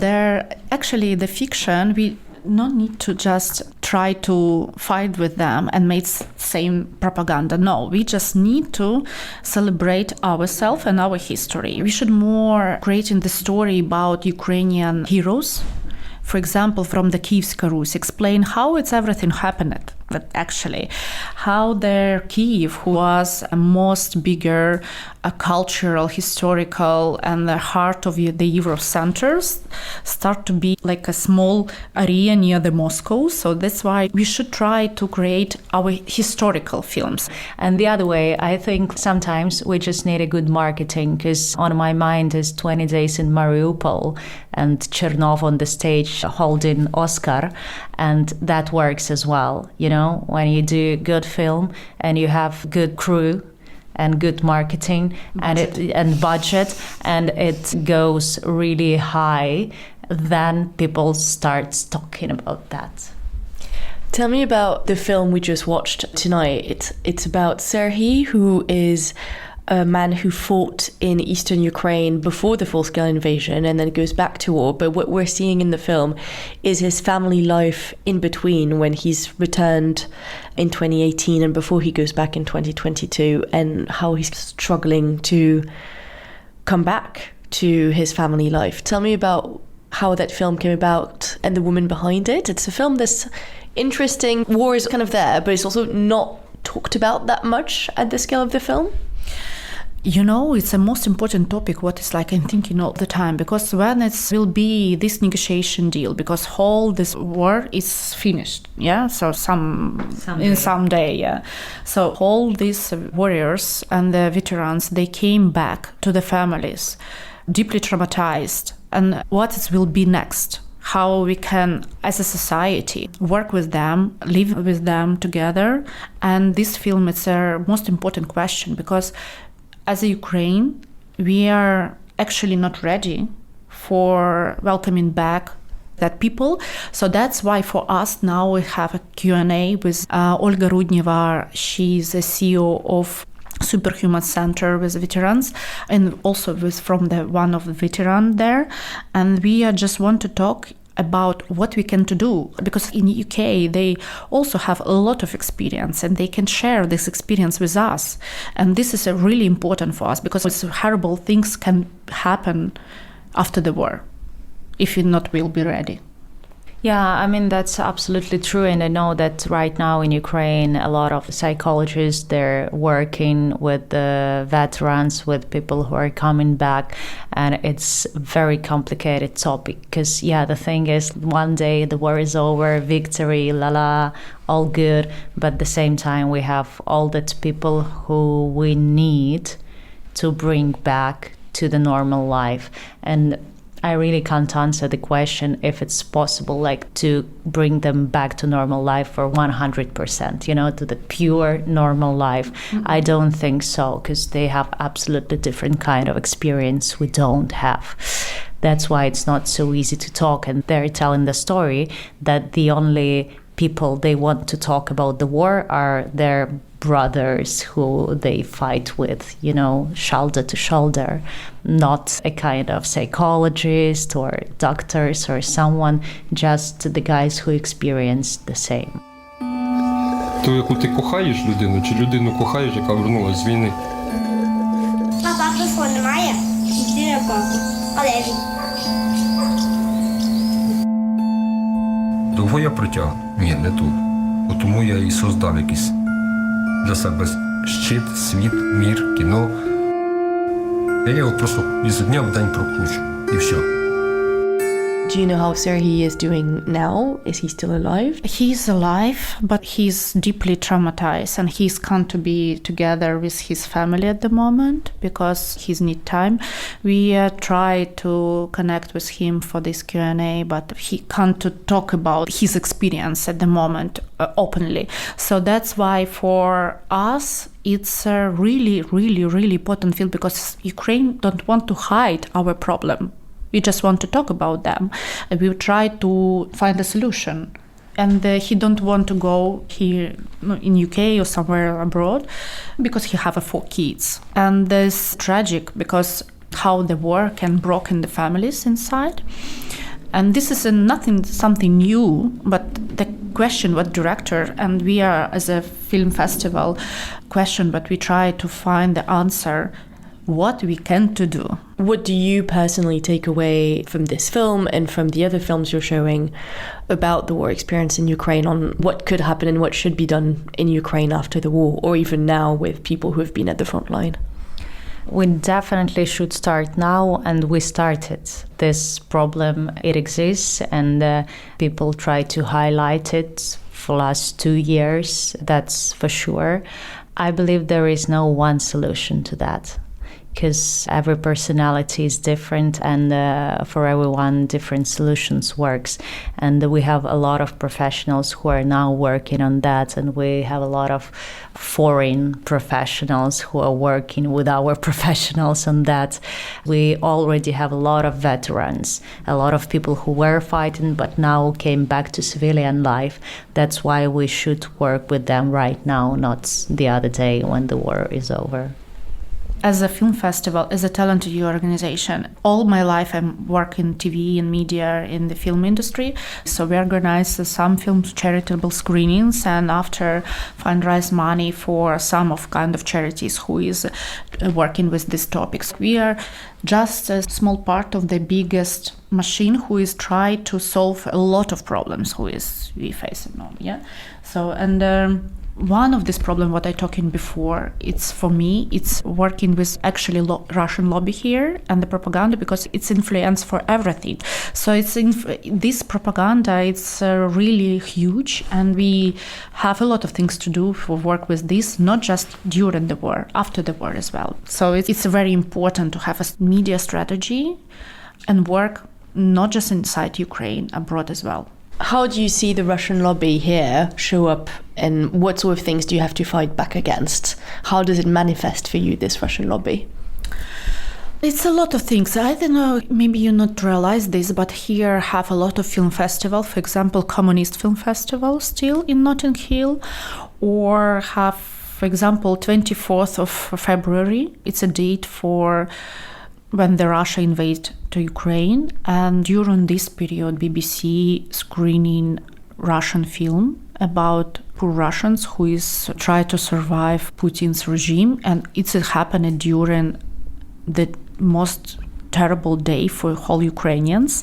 actually the fiction, we don't need to just try to fight with them and make same propaganda. No, we just need to celebrate ourselves and our history. We should more creating the story about Ukrainian heroes. For example, from the Kievska Rus, explain how everything happened. But actually, how Kiev, who was a most bigger cultural, historical, and the heart of the Euro centers, start to be like a small area near the Moscow. So that's why we should try to create our historical films. And the other way, I think sometimes we just need a good marketing, because on my mind is 20 Days in Mariupol and Chernov on the stage holding Oscar, and that works as well, you know. When you do good film and you have good crew and good marketing and budget, and it goes really high, then people start talking about that. Tell me about the film we just watched tonight. It's about Serhiy, who is a man who fought in eastern Ukraine before the full-scale invasion and then goes back to war. But what we're seeing in the film is his family life in between, when he's returned in 2018 and before he goes back in 2022, and how he's struggling to come back to his family life. Tell me about how that film came about and the woman behind it. It's a film that's interesting. War is kind of there, but it's also not talked about that much at the scale of the film. You know, it's the most important topic, what is like I'm thinking all the time, because when it will be this negotiation deal, because all this war is finished, yeah, so someday, yeah. So all these warriors and the veterans, they came back to the families, deeply traumatized, and what it will be next. How we can, as a society, work with them, live with them together. And this film is a most important question, because as a Ukraine, we are actually not ready for welcoming back that people. So that's why for us now we have a Q&A with Olga Rudneva. She's a CEO of Superhuman Center with veterans, and also from one of the veteran there. And we just want to talk about what we can do, because in the UK they also have a lot of experience and they can share this experience with us, and this is really important for us, because horrible things can happen after the war if we not will be ready. Yeah, I mean, that's absolutely true. And I know that right now in Ukraine, a lot of psychologists, they're working with the veterans, with people who are coming back. And it's a very complicated topic because, yeah, the thing is, one day the war is over, victory, all good. But at the same time, we have all that people who we need to bring back to the normal life. And I really can't answer the question if it's possible, like, to bring them back to normal life for 100%, you know, to the pure normal life. Mm-hmm. I don't think so, because they have absolutely different kind of experience we don't have. That's why it's not so easy to talk. And they're telling the story that the only people they want to talk about the war are their brothers who they fight with, you know, shoulder to shoulder, not a kind of psychologist or doctors or someone, just the guys who experienced the same. Ту, яку ти кохаєш людину, чи людину кохаєш, яка вернулась з війни? Папа телефон немає? Йди на папу. Але він. Довго я протяг? Ні, не тут. От тому я і создав якийсь для себе щит, світ, мір, кіно. Я його просто із дня в день прокручу. І все. Do you know how Serhiy is doing now? Is he still alive? He's alive, but he's deeply traumatized and he can't be together with his family at the moment because he needs time. We try to connect with him for this Q&A, but he can't talk about his experience at the moment openly. So that's why for us, it's a really, really, really important field because Ukraine don't want to hide our problem. We just want to talk about them. And we try to find a solution. And he don't want to go here in UK or somewhere abroad because he have 4 kids. And this tragic because how the war can broken the families inside. And this is something new, but the question what director, and we are as a film festival question, but we try to find the answer what we can to do. What do you personally take away from this film and from the other films you're showing about the war experience in Ukraine on what could happen and what should be done in Ukraine after the war, or even now with people who have been at the front line? We definitely should start now, and we started. This problem, it exists, and people try to highlight it for the last 2 years, that's for sure. I believe there is no one solution to that, because every personality is different, and for everyone different solutions works. And we have a lot of professionals who are now working on that, and we have a lot of foreign professionals who are working with our professionals on that. We already have a lot of veterans, a lot of people who were fighting but now came back to civilian life. That's why we should work with them right now, not the other day when the war is over. As a film festival, as a talented organization, all my life I'm working TV and media in the film industry. So we organize some film charitable screenings and after fundraise money for some of kind of charities who is working with these topics. We are just a small part of the biggest machine who is trying to solve a lot of problems we face now. Yeah. So one of this problem, what I talking before, it's for me, it's working with actually Russian lobby here and the propaganda because it's influence for everything. So it's this propaganda, it's really huge, and we have a lot of things to do for work with this, not just during the war, after the war as well. So it's very important to have a media strategy and work not just inside Ukraine, abroad as well. How do you see the Russian lobby here show up, and what sort of things do you have to fight back against? How does it manifest for you, this Russian lobby? It's a lot of things. I don't know, maybe you not realize this, but here have a lot of film festival, for example, Communist Film Festival still in Notting Hill, or have, for example, 24th of February. It's a date for when the Russia invaded to Ukraine, and during this period BBC screening Russian film about poor Russians who is try to survive Putin's regime, and it's happened during the most terrible day for whole Ukrainians.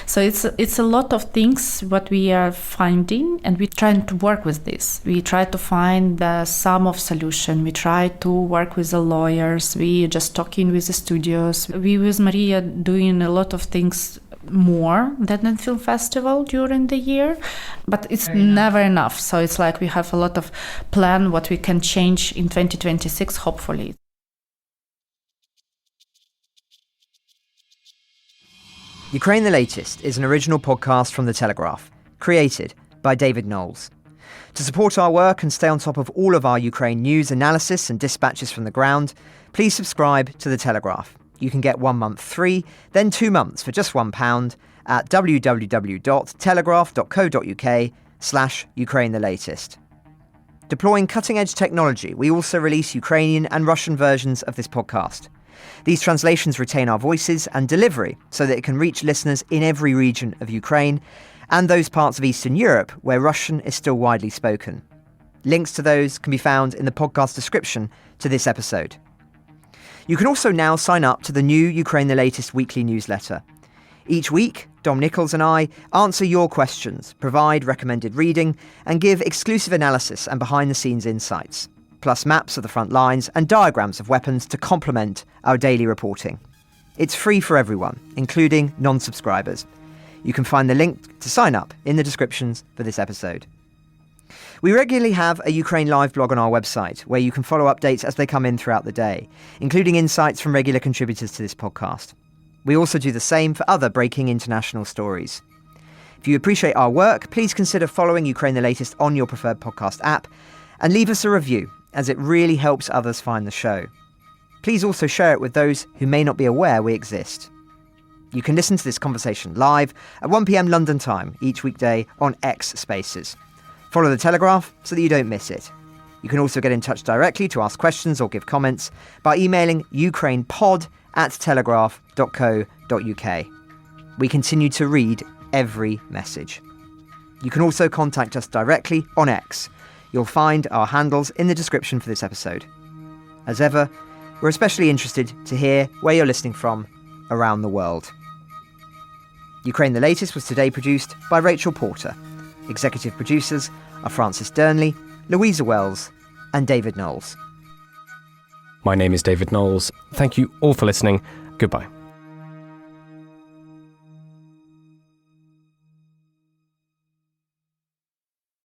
So So it's a lot of things what we are finding, and we're trying to work with this. We try to find the sum of solution. We try to work with the lawyers. We just talking with the studios. We with Mariia doing a lot of things more than a film festival during the year, but it's never enough. So it's like we have a lot of plan what we can change in 2026, hopefully. Ukraine the Latest is an original podcast from The Telegraph, created by David Knowles. To support our work and stay on top of all of our Ukraine news, analysis and dispatches from the ground, please subscribe to The Telegraph. You can get 1 month free, then 2 months for just £1 at www.telegraph.co.uk/Ukraine the Latest. Deploying cutting-edge technology, we also release Ukrainian and Russian versions of this podcast. These translations retain our voices and delivery so that it can reach listeners in every region of Ukraine and those parts of Eastern Europe where Russian is still widely spoken. Links to those can be found in the podcast description to this episode. You can also now sign up to the new Ukraine the Latest weekly newsletter. Each week, Dom Nichols and I answer your questions, provide recommended reading, and give exclusive analysis and behind-the-scenes insights, plus maps of the front lines and diagrams of weapons to complement our daily reporting. It's free for everyone, including non-subscribers. You can find the link to sign up in the descriptions for this episode. We regularly have a Ukraine Live blog on our website, where you can follow updates as they come in throughout the day, including insights from regular contributors to this podcast. We also do the same for other breaking international stories. If you appreciate our work, please consider following Ukraine the Latest on your preferred podcast app and leave us a review, as it really helps others find the show. Please also share it with those who may not be aware we exist. You can listen to this conversation live at 1 p.m. London time each weekday on X Spaces. Follow The Telegraph so that you don't miss it. You can also get in touch directly to ask questions or give comments by emailing ukrainepod@telegraph.co.uk. We continue to read every message. You can also contact us directly on X. You'll find our handles in the description for this episode. As ever, we're especially interested to hear where you're listening from around the world. Ukraine the Latest was today produced by Rachel Porter. Executive producers are Francis Dearnley, Louisa Wells, and David Knowles. My name is David Knowles. Thank you all for listening. Goodbye.